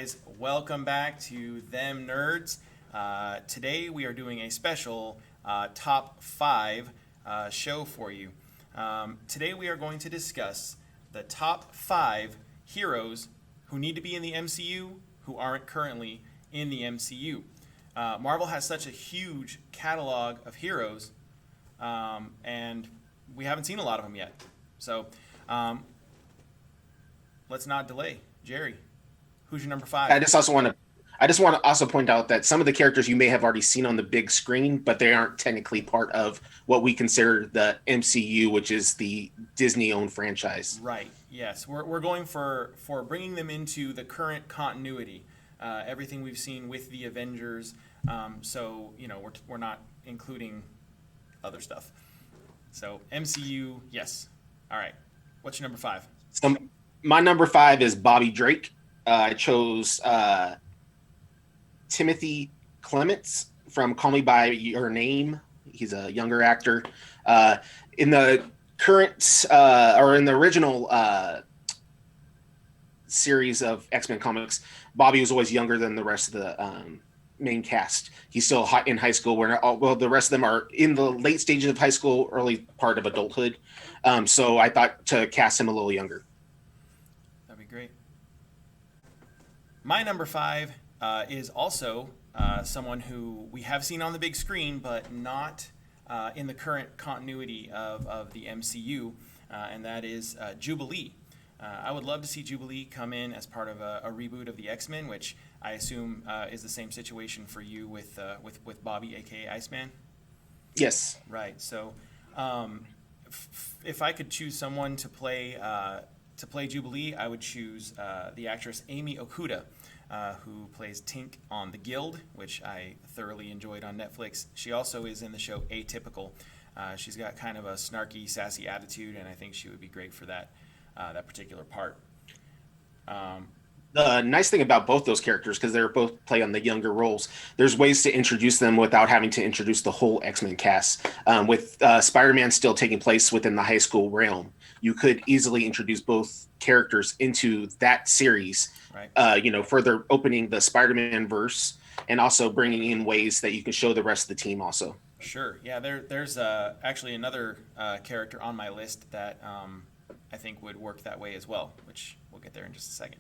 guys? Welcome back to Them Nerds. Today we are doing a special top 5 show for you. Today we are going to discuss the top 5 heroes who need to be in the MCU who aren't currently in the MCU. Marvel has such a huge catalog of heroes, and we haven't seen a lot of them yet. So let's not delay. Jerry, who's your number 5? I just want to also point out that some of the characters you may have already seen on the big screen, but they aren't technically part of what we consider the MCU, which is the Disney-owned franchise. Right. Yes, we're going for bringing them into the current continuity. Everything we've seen with the Avengers. So we're not including other stuff. So MCU, yes. All right. What's your number 5? My number 5 is Bobby Drake. I chose Timothy Clements from Call Me by Your Name. He's a younger actor. In the current or in the original series of X-Men comics, Bobby was always younger than the rest of the main cast. He's still in high school, where the rest of them are in the late stages of high school, early part of adulthood. So I thought to cast him a little younger. That'd be great. My number 5 is also someone who we have seen on the big screen, but not in the current continuity of the MCU, and that is Jubilee. I would love to see Jubilee come in as part of a reboot of the X-Men, which I assume is the same situation for you with Bobby, aka Iceman. Yes. Right. So, if I could choose someone to play Jubilee, I would choose the actress Amy Okuda, who plays Tink on The Guild, which I thoroughly enjoyed on Netflix. She also is in the show Atypical. She's got kind of a snarky, sassy attitude, and I think she would be great for that particular part. The nice thing about both those characters, because they're both play on the younger roles, there's ways to introduce them without having to introduce the whole X-Men cast. With Spider-Man still taking place within the high school realm, you could easily introduce both characters into that series, right. Further opening the Spider-Man verse and also bringing in ways that you can show the rest of the team also. Sure. Yeah, there's actually another character on my list that I think would work that way as well, which we'll get there in just a second.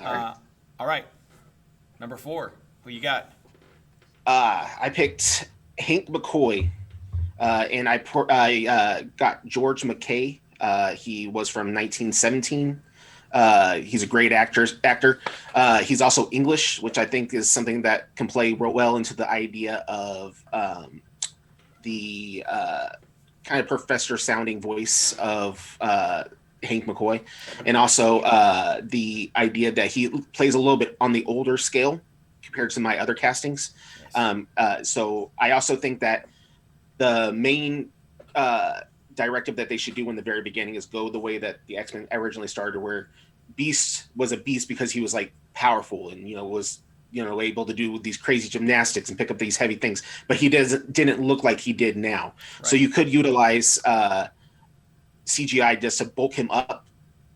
All right. Number 4. Who you got? I picked Hank McCoy, and I got George McKay. He was from 1917. He's a great actor. He's also English, which I think is something that can play well into the idea of the kind of professor sounding voice of Hank McCoy, and also the idea that he plays a little bit on the older scale compared to my other castings. Yes. So I also think that the main directive that they should do in the very beginning is go the way that the X-Men originally started, where Beast was a beast because he was like powerful and was able to do these crazy gymnastics and pick up these heavy things, but he didn't look like he did now. Right. So you could utilize CGI just to bulk him up,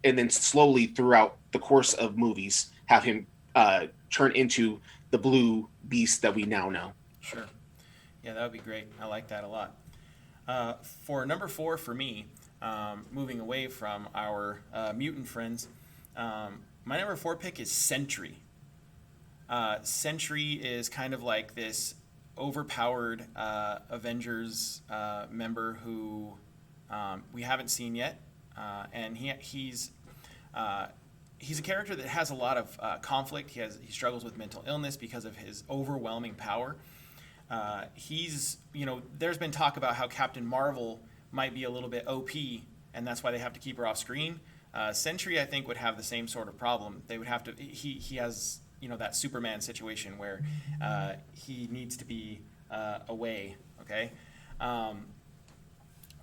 and then slowly throughout the course of movies have him turn into the blue beast that we now know. Sure. Yeah, that would be great. I like that a lot. For number 4 for me, moving away from our mutant friends, my number 4 pick is Sentry. Sentry is kind of like this overpowered Avengers member who we haven't seen yet, and he's a character that has a lot of conflict. He struggles with mental illness because of his overwhelming power. There's been talk about how Captain Marvel might be a little bit OP, and that's why they have to keep her off screen. Sentry, I think, would have the same sort of problem. They would have to. He has that Superman situation where he needs to be away. Okay.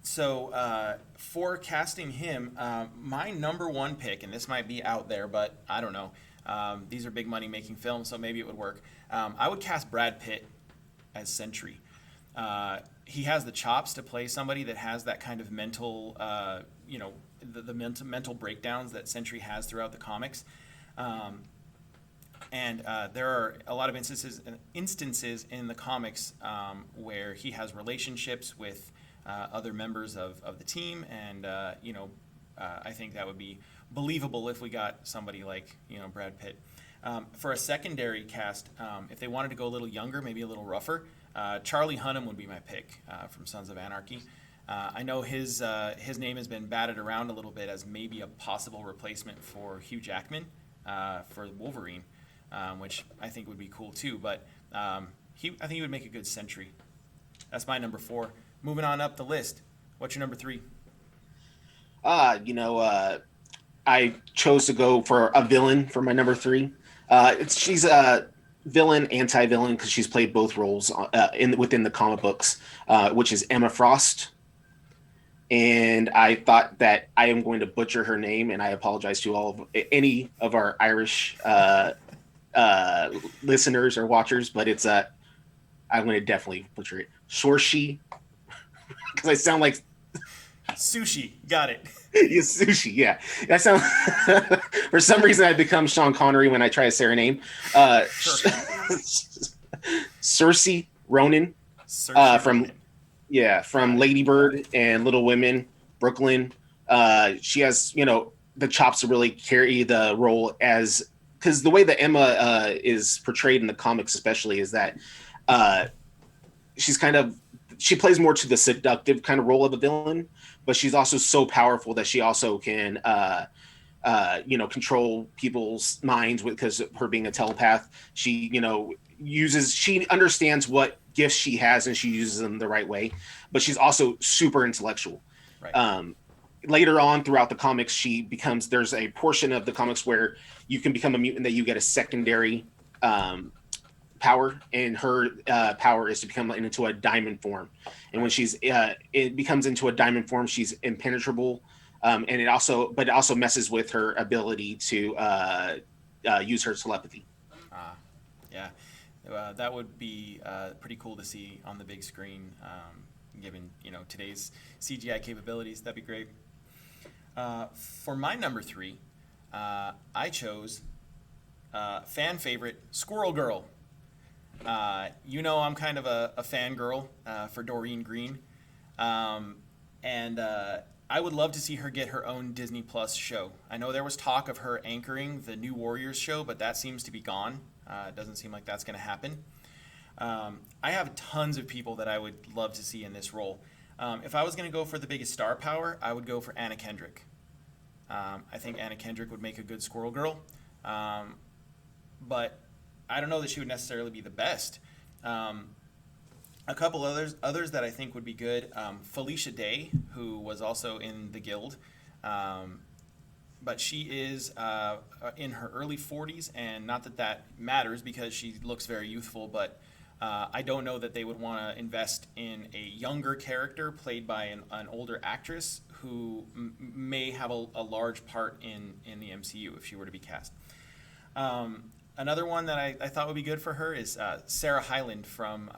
So for casting him, my number 1 pick, and this might be out there, but I don't know. These are big money making films, so maybe it would work. I would cast Brad Pitt as Sentry. He has the chops to play somebody that has that kind of mental, the mental breakdowns that Sentry has throughout the comics. And there are a lot of instances in the comics where he has relationships with other members of the team, and I think that would be believable if we got somebody like Brad Pitt. For a secondary cast, if they wanted to go a little younger, maybe a little rougher, Charlie Hunnam would be my pick from Sons of Anarchy. I know his name has been batted around a little bit as maybe a possible replacement for Hugh Jackman for Wolverine, which I think would be cool too. But I think he would make a good Sentry. That's my number 4. Moving on up the list, what's your number 3? I chose to go for a villain for my number 3. She's a villain, anti-villain, because she's played both roles within the comic books, which is Emma Frost. And I thought that I am going to butcher her name, and I apologize to any of our Irish listeners or watchers, but it's I'm going to definitely butcher it. Sorshi, because I sound like Sushi. Got it. Yeah, sushi. Yeah, that sounds. For some reason, I become Sean Connery when I try to say her name. Sure. Saoirse Ronan from Lady Bird and Little Women, Brooklyn. She has the chops to really carry the role because the way that Emma is portrayed in the comics, especially, is that she plays more to the seductive kind of role of a villain, but she's also so powerful that she also can control people's minds because of her being a telepath. She understands what gifts she has and she uses them the right way, but she's also super intellectual. Right. Later on throughout the comics, there's a portion of the comics where you can become a mutant that you get a secondary power, and her power is to become into a diamond form. And when it becomes into a diamond form, she's impenetrable, and it also messes with her ability to use her telepathy. Yeah, that would be pretty cool to see on the big screen, given today's CGI capabilities. That'd be great. For my number 3, I chose fan favorite Squirrel Girl. I'm kind of a fangirl for Doreen Green. And I would love to see her get her own Disney Plus show. I know there was talk of her anchoring the New Warriors show, but that seems to be gone. It doesn't seem like that's going to happen. I have tons of people that I would love to see in this role. If I was going to go for the biggest star power, I would go for Anna Kendrick. I think Anna Kendrick would make a good Squirrel Girl. But I don't know that she would necessarily be the best. A couple others that I think would be good. Felicia Day, who was also in the Guild, but she is in her early 40s, and not that matters because she looks very youthful, but I don't know that they would want to invest in a younger character played by an older actress who may have a large part in the MCU if she were to be cast. Another one that I thought would be good for her is Sarah Hyland from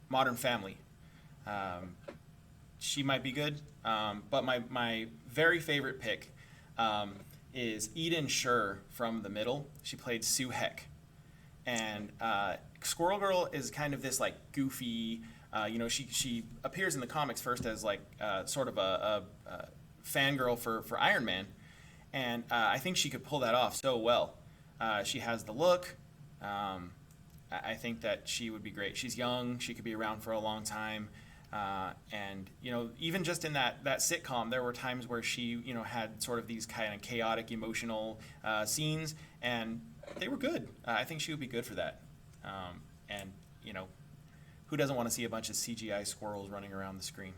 Modern Family. She might be good, but my very favorite pick is Eden Sher from The Middle. She played Sue Heck. And Squirrel Girl is kind of this like goofy, she appears in the comics first as like sort of a fangirl for Iron Man. And I think she could pull that off so well. She has the look. I think that she would be great. She's young. She could be around for a long time. And even just in that sitcom, there were times where she, had sort of these kind of chaotic, emotional scenes, and they were good. I think she would be good for that. And who doesn't want to see a bunch of CGI squirrels running around the screen?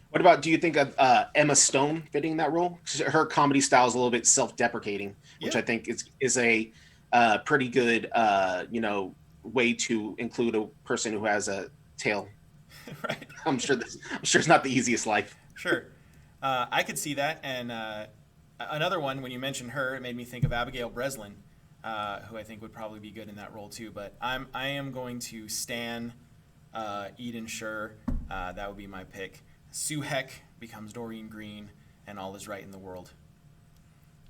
What about, do you think of Emma Stone fitting that role? Her comedy style is a little bit self-deprecating, which I think is a pretty good, way to include a person who has a tail. Right. I'm sure it's not the easiest life. Sure. I could see that. And another one, when you mentioned her, it made me think of Abigail Breslin, who I think would probably be good in that role too. But I am going to stan Eden Sher. That would be my pick. Sue Heck becomes Doreen Green, and all is right in the world.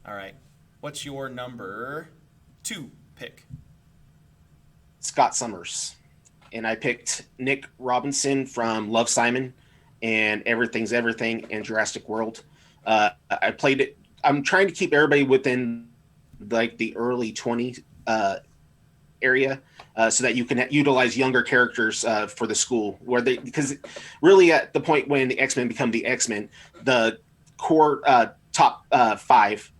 All right. What's your number 2 pick? Scott Summers. And I picked Nick Robinson from Love, Simon and Everything's Everything and Jurassic World. I played it. I'm trying to keep everybody within like the early 20 area, so that you can utilize younger characters for the school, where they, because really at the point when the X-Men become the X-Men, the core top five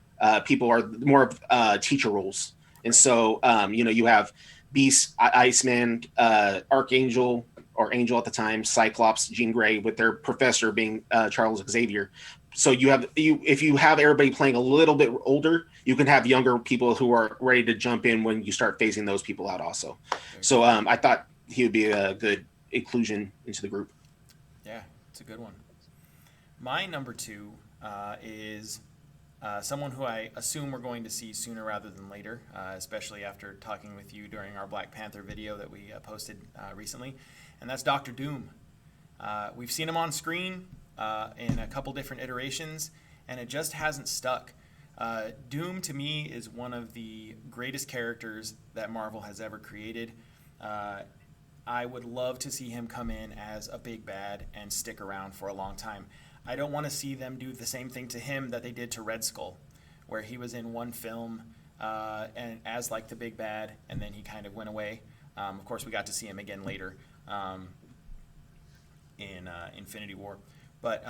people are more of teacher roles. And so you have Beast, Iceman, Archangel or Angel at the time, Cyclops, Jean Grey, with their professor being Charles Xavier. So if you have everybody playing a little bit older, you can have younger people who are ready to jump in when you start phasing those people out also. So I thought he would be a good inclusion into the group. Yeah, it's a good one. My number 2 is someone who I assume we're going to see sooner rather than later, especially after talking with you during our Black Panther video that we posted recently, and that's Doctor Doom. We've seen him on screen in a couple different iterations, and it just hasn't stuck. Doom, to me, is one of the greatest characters that Marvel has ever created. I would love to see him come in as a big bad and stick around for a long time. I don't want to see them do the same thing to him that they did to Red Skull, where he was in one film and as like the big bad, and then he kind of went away. Of course, we got to see him again later in Infinity War. But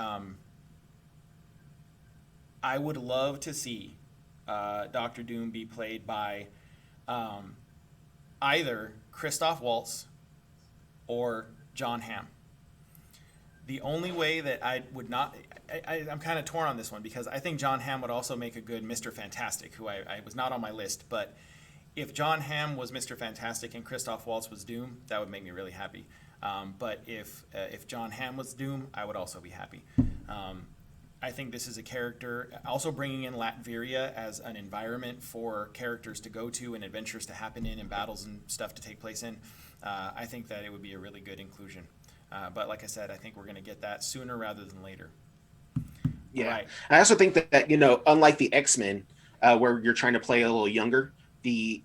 I would love to see Doctor Doom be played by either Christoph Waltz or John Hamm. The only way that I would not, I'm kind of torn on this one, because I think John Hamm would also make a good Mr. Fantastic, who I was not on my list. But if John Hamm was Mr. Fantastic and Christoph Waltz was Doom, that would make me really happy. But if John Hamm was Doom, I would also be happy. I think this is a character, also bringing in Latveria as an environment for characters to go to and adventures to happen in and battles and stuff to take place in. I think that it would be a really good inclusion. But like I said, I think we're going to get that sooner rather than later. Yeah. Right. I also think that unlike the X-Men, where you're trying to play a little younger, the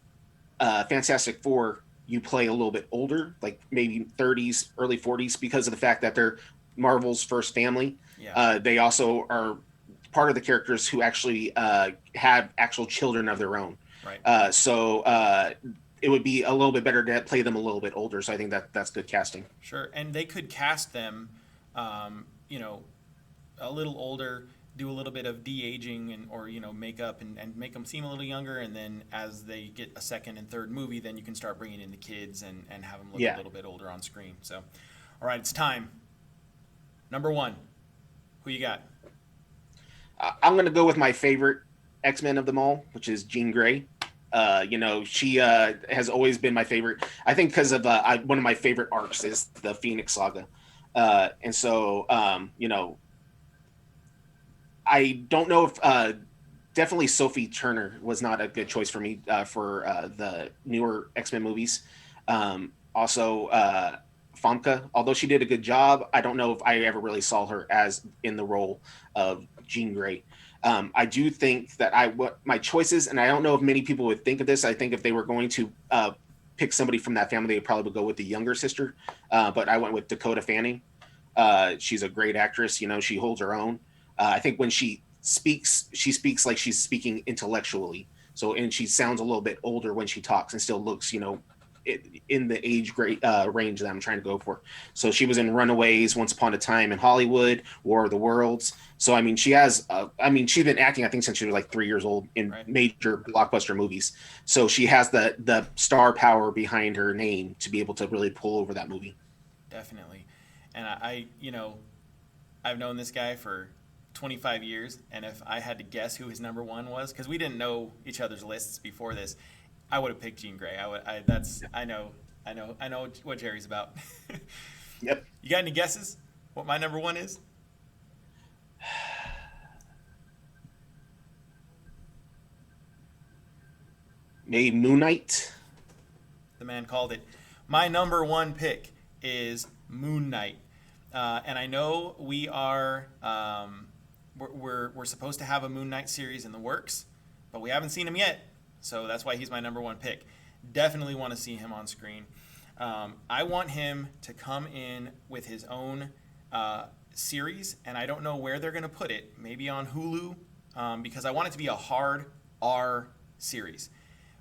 Fantastic Four, you play a little bit older, like maybe 30s, early 40s, because of the fact that they're Marvel's first family. Yeah. They also are part of the characters who actually have actual children of their own. Right. So it would be a little bit better to play them a little bit older. So I think that's good casting. Sure. And they could cast them, a little older, do a little bit of de-aging or makeup and make them seem a little younger, and then as they get a second and third movie, then you can start bringing in the kids and have them look a little bit older on screen. So, all right, it's time. Number 1, who you got? I'm going to go with my favorite X-Men of them all, which is Jean Grey. She has always been my favorite. I think because of one of my favorite arcs is the Phoenix Saga. And so, I don't know if definitely Sophie Turner was not a good choice for me for the newer X-Men movies. Also, Famke, although she did a good job, I don't know if I ever really saw her as in the role of Jean Grey. I do think that my choices, and I don't know if many people would think of this. I think if they were going to pick somebody from that family, they probably would go with the younger sister. But I went with Dakota Fanning. She's a great actress. She holds her own. I think when she speaks like she's speaking intellectually. And she sounds a little bit older when she talks and still looks, in the age range that I'm trying to go for. So she was in Runaways, Once Upon a Time in Hollywood, War of the Worlds. So, she has, she's been acting, I think, since she was like 3 years old in major blockbuster movies. So she has the star power behind her name to be able to really pull over that movie. Definitely. And I've known this guy for 25 years, and if I had to guess who his number 1 was, because we didn't know each other's lists before this, I would have picked Jean Grey. I know what Jerry's about. Yep. You got any guesses what my number 1 is? Maybe Moon Knight. The man called it. My number 1 pick is Moon Knight. And I know we are we're supposed to have a Moon Knight series in the works, but we haven't seen him yet, so that's why he's my number one pick. Definitely want to see him on screen. I want him to come in with his own series, and I don't know where they're going to put it. Maybe on Hulu, because I want it to be a hard R series.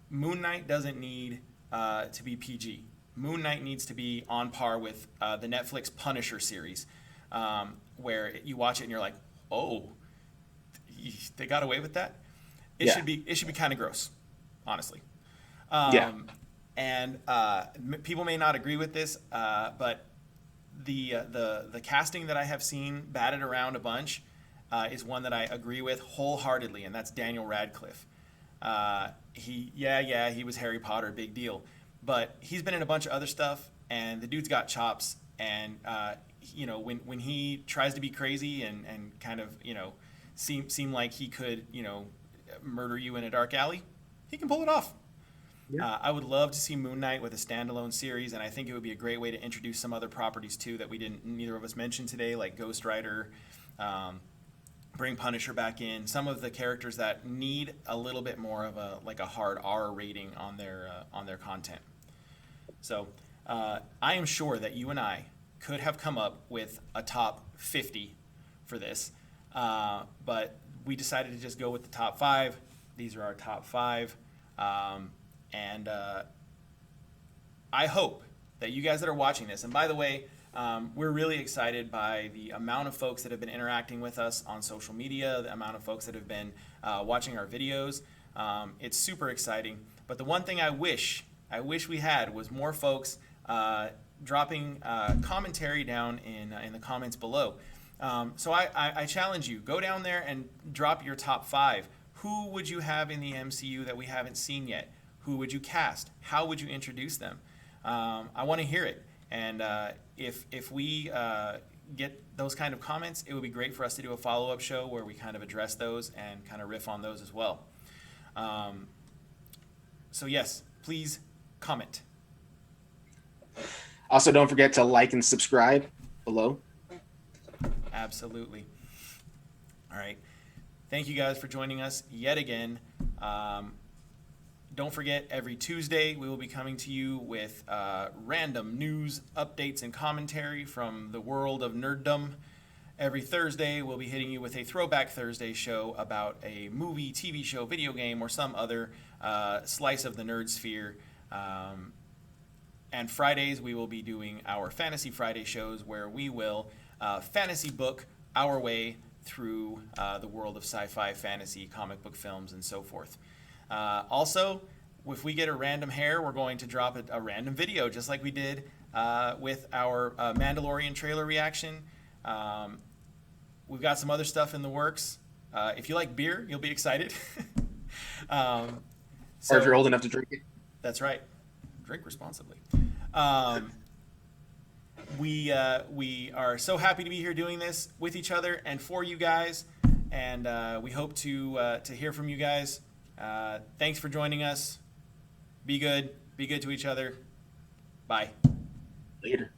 Moon Knight doesn't need to be PG. Moon Knight needs to be on par with the Netflix Punisher series, where you watch it and you're like, oh, they got away with that. It should be kind of gross, honestly. And people may not agree with this, but the casting that I have seen batted around a bunch is one that I agree with wholeheartedly, and that's Daniel Radcliffe. He was Harry Potter, big deal, but he's been in a bunch of other stuff, and the dude's got chops. And when he tries to be crazy and kind of seem like he could murder you in a dark alley, he can pull it off. I would love to see Moon Knight with a standalone series, and I think it would be a great way to introduce some other properties too that neither of us mentioned today, like Ghost Rider. Bring Punisher back in. Some of the characters that need a little bit more of a hard R rating on their content. So I am sure that you and I could have come up with a top 50 for this, but we decided to just go with the top 5. These are our top 5. And I hope that you guys that are watching this, and by the way, we're really excited by the amount of folks that have been interacting with us on social media, the amount of folks that have been watching our videos. It's super exciting. But the one thing I wish we had was more folks dropping commentary down in the comments below. So I challenge you, go down there and drop your top 5. Who would you have in the MCU that we haven't seen yet? Who would you cast? How would you introduce them? I want to hear it. And if we get those kind of comments, it would be great for us to do a follow-up show where we kind of address those and kind of riff on those as well. So yes, please comment. Also, don't forget to like and subscribe below. Absolutely. All right. Thank you guys for joining us yet again. Don't forget, every Tuesday we will be coming to you with random news, updates, and commentary from the world of nerddom. Every Thursday we'll be hitting you with a Throwback Thursday show about a movie, TV show, video game, or some other slice of the nerd sphere. And Fridays we will be doing our Fantasy Friday shows where we will fantasy book our way through the world of sci-fi, fantasy, comic book films, and so forth. Also, if we get a random hair, we're going to drop a random video, just like we did with our Mandalorian trailer reaction. We've got some other stuff in the works. If you like beer, you'll be excited. Or if you're old enough to drink it. That's right. Drink responsibly. We are so happy to be here doing this with each other and for you guys, and we hope to hear from you guys. Thanks for joining us. Be good to each other. Bye. Later.